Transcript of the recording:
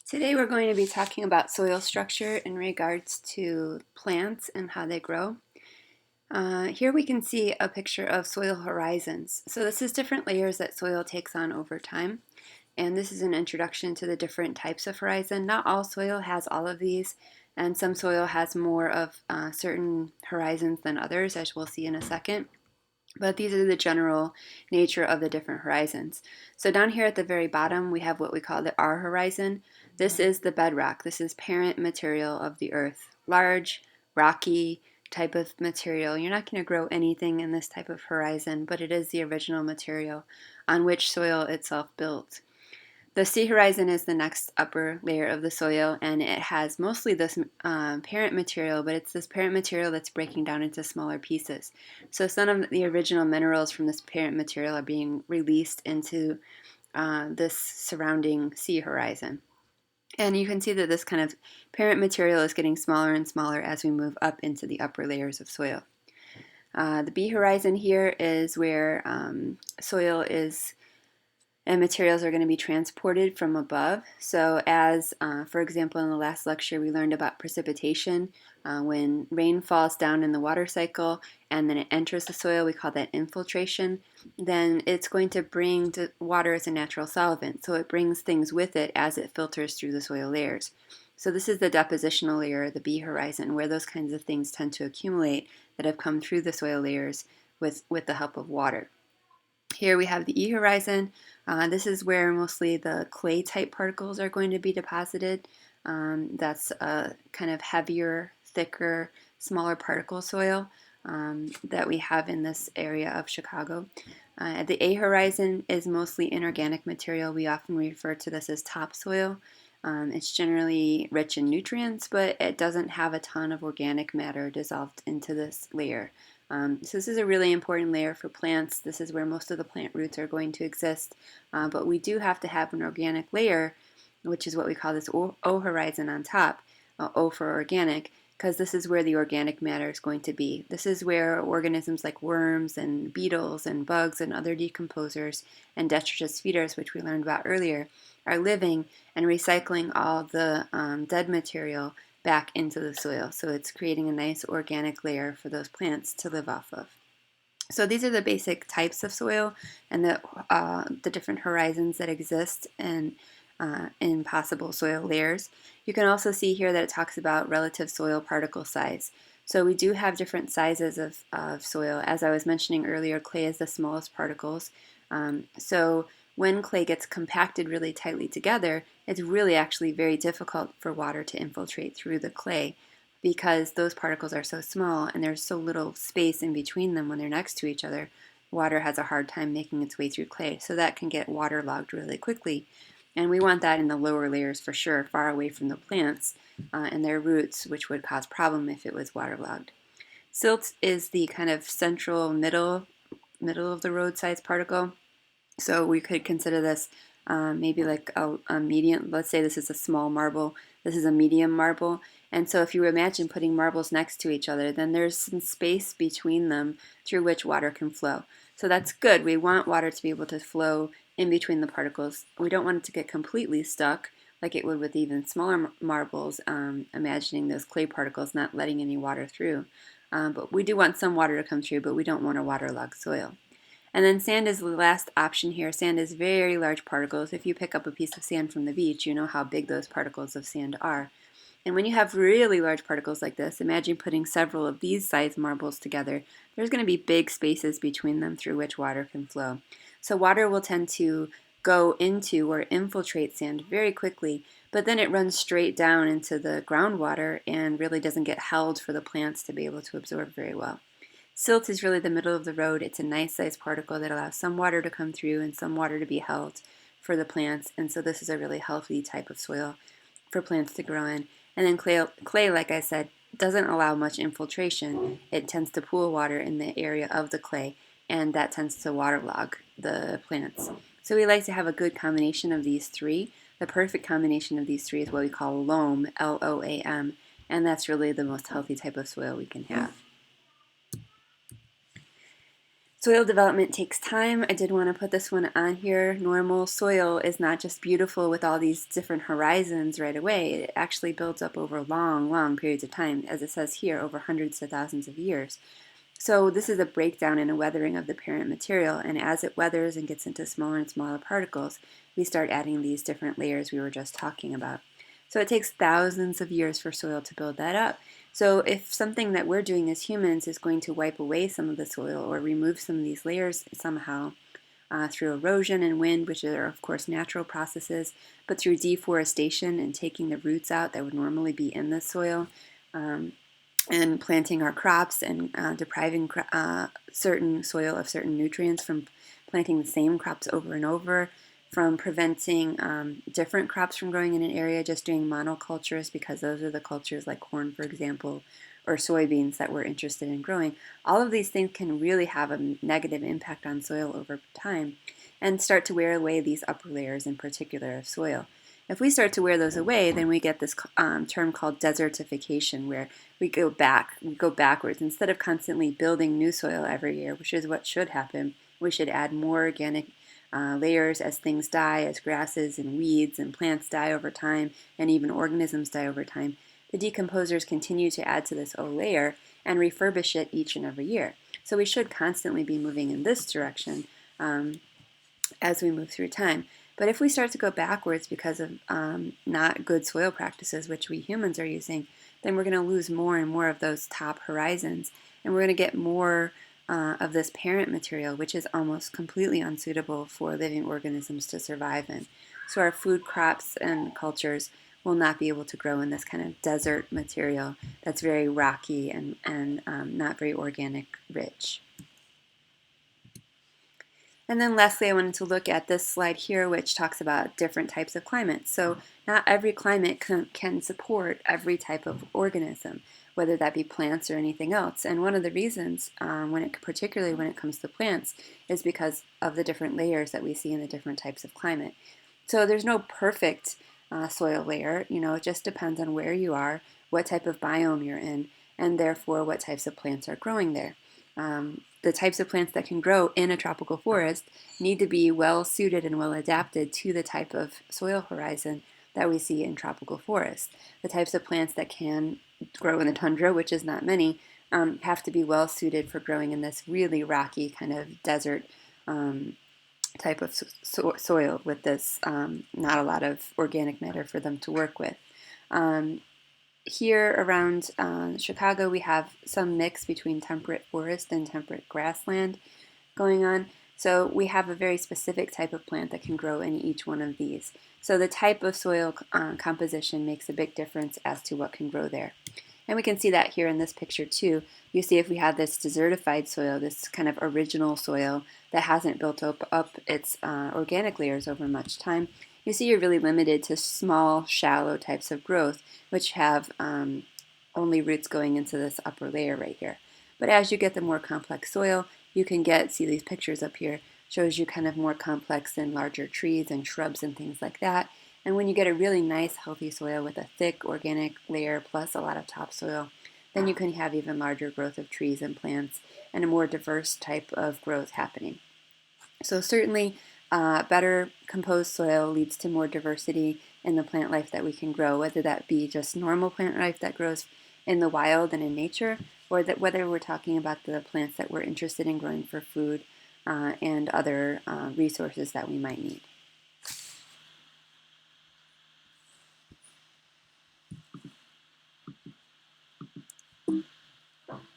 Today we're going to be talking about soil structure in regards to plants and how they grow. Here we can see a picture of soil horizons. So this is different layers that soil takes on over time. And this is an introduction to the different types of horizon. Not all soil has all of these, and some soil has more of certain horizons than others, as we'll see in a second. But these are the general nature of the different horizons. So down here at the very bottom, we have what we call the R horizon. This is the bedrock. This is parent material of the earth. Large, rocky type of material. You're not going to grow anything in this type of horizon, but it is the original material on which soil itself built. The sea horizon is the next upper layer of the soil, and it has mostly this parent material, but it's this parent material that's breaking down into smaller pieces. So some of the original minerals from this parent material are being released into this surrounding sea horizon. And you can see that this kind of parent material is getting smaller and smaller as we move up into the upper layers of soil. The B horizon here is where soil is and materials are going to be transported from above. So as, for example, in the last lecture, we learned about precipitation. When rain falls down in the water cycle and then it enters the soil, we call that infiltration. Then it's going to bring the water as a natural solvent. So it brings things with it as it filters through the soil layers. So this is the depositional layer, the B horizon, where those kinds of things tend to accumulate that have come through the soil layers with the help of water. Here we have the E horizon. This is where mostly the clay type particles are going to be deposited. That's a kind of heavier, thicker, smaller particle soil that we have in this area of Chicago. The A horizon is mostly inorganic material. We often refer to this as topsoil. It's generally rich in nutrients, but it doesn't have a ton of organic matter dissolved into this layer. So this is a really important layer for plants. This is where most of the plant roots are going to exist, but we do have to have an organic layer, which is what we call this O horizon on top, O for organic, because this is where the organic matter is going to be. This is where organisms like worms and beetles and bugs and other decomposers and detritus feeders, which we learned about earlier, are living and recycling all the dead material back into the soil. So it's creating a nice organic layer for those plants to live off of. So these are the basic types of soil and the different horizons that exist in possible soil layers. You can also see here that it talks about relative soil particle size. So we do have different sizes of soil. As I was mentioning earlier, clay is the smallest particles. So when clay gets compacted really tightly together, it's really actually very difficult for water to infiltrate through the clay because those particles are so small and there's so little space in between them when they're next to each other. Water has a hard time making its way through clay, so that can get waterlogged really quickly. And we want that in the lower layers for sure, far away from the plants and their roots, which would cause problem if it was waterlogged. Silt is the kind of central middle of the road size particle. So we could consider this maybe like a medium. Let's say this is a small marble. This is a medium marble. And so if you imagine putting marbles next to each other, then there's some space between them through which water can flow. So that's good. We want water to be able to flow in between the particles. We don't want it to get completely stuck like it would with even smaller marbles, imagining those clay particles not letting any water through. But we do want some water to come through, but we don't want a waterlogged soil. And then sand is the last option here. Sand is very large particles. If you pick up a piece of sand from the beach, you know how big those particles of sand are. And when you have really large particles like this, imagine putting several of these size marbles together. There's going to be big spaces between them through which water can flow. So water will tend to go into or infiltrate sand very quickly, but then it runs straight down into the groundwater and really doesn't get held for the plants to be able to absorb very well. Silt is really the middle of the road. It's a nice sized particle that allows some water to come through and some water to be held for the plants. And so this is a really healthy type of soil for plants to grow in. And then clay, like I said, doesn't allow much infiltration. It tends to pool water in the area of the clay, and that tends to waterlog the plants. So we like to have a good combination of these three. The perfect combination of these three is what we call loam, L-O-A-M, and that's really the most healthy type of soil we can have. Soil development takes time. I did want to put this one on here. Normal soil is not just beautiful with all these different horizons right away. It actually builds up over long, long periods of time, as it says here, over hundreds of thousands of years. So this is a breakdown and a weathering of the parent material, and as it weathers and gets into smaller and smaller particles, we start adding these different layers we were just talking about. So it takes thousands of years for soil to build that up. So if something that we're doing as humans is going to wipe away some of the soil or remove some of these layers somehow through erosion and wind, which are of course natural processes, but through deforestation and taking the roots out that would normally be in the soil, and planting our crops and depriving certain soil of certain nutrients from planting the same crops over and over, from preventing different crops from growing in an area, just doing monocultures because those are the cultures like corn, for example, or soybeans that we're interested in growing. All of these things can really have a negative impact on soil over time and start to wear away these upper layers in particular of soil. If we start to wear those away, then we get this term called desertification, where we go backwards. Instead of constantly building new soil every year, which is what should happen, we should add more organic layers as things die, as grasses and weeds and plants die over time, and even organisms die over time. The decomposers continue to add to this O layer and refurbish it each and every year. So we should constantly be moving in this direction as we move through time. But if we start to go backwards because of not good soil practices, which we humans are using, then we're going to lose more and more of those top horizons, and we're going to get more of this parent material, which is almost completely unsuitable for living organisms to survive in. So our food crops and cultures will not be able to grow in this kind of desert material that's very rocky and not very organic rich. And then lastly, I wanted to look at this slide here, which talks about different types of climates. So not every climate can support every type of organism, whether that be plants or anything else. And one of the reasons, particularly when it comes to plants, is because of the different layers that we see in the different types of climate. So there's no perfect soil layer. It just depends on where you are, what type of biome you're in, and therefore what types of plants are growing there. The types of plants that can grow in a tropical forest need to be well suited and well adapted to the type of soil horizon that we see in tropical forests. The types of plants that can grow in the tundra, which is not many, have to be well suited for growing in this really rocky kind of desert type of soil with this not a lot of organic matter for them to work with. Here around Chicago, we have some mix between temperate forest and temperate grassland going on. So we have a very specific type of plant that can grow in each one of these. So the type of soil composition makes a big difference as to what can grow there. And we can see that here in this picture too. You see if we have this desertified soil, this kind of original soil that hasn't built up its organic layers over much time, you see you're really limited to small, shallow types of growth, which have only roots going into this upper layer right here. But as you get the more complex soil, you can see these pictures up here, shows you kind of more complex and larger trees and shrubs and things like that. And when you get a really nice, healthy soil with a thick organic layer plus a lot of topsoil, then you can have even larger growth of trees and plants and a more diverse type of growth happening. So certainly, better composed soil leads to more diversity in the plant life that we can grow, whether that be just normal plant life that grows in the wild and in nature, or that whether we're talking about the plants that we're interested in growing for food and other resources that we might need.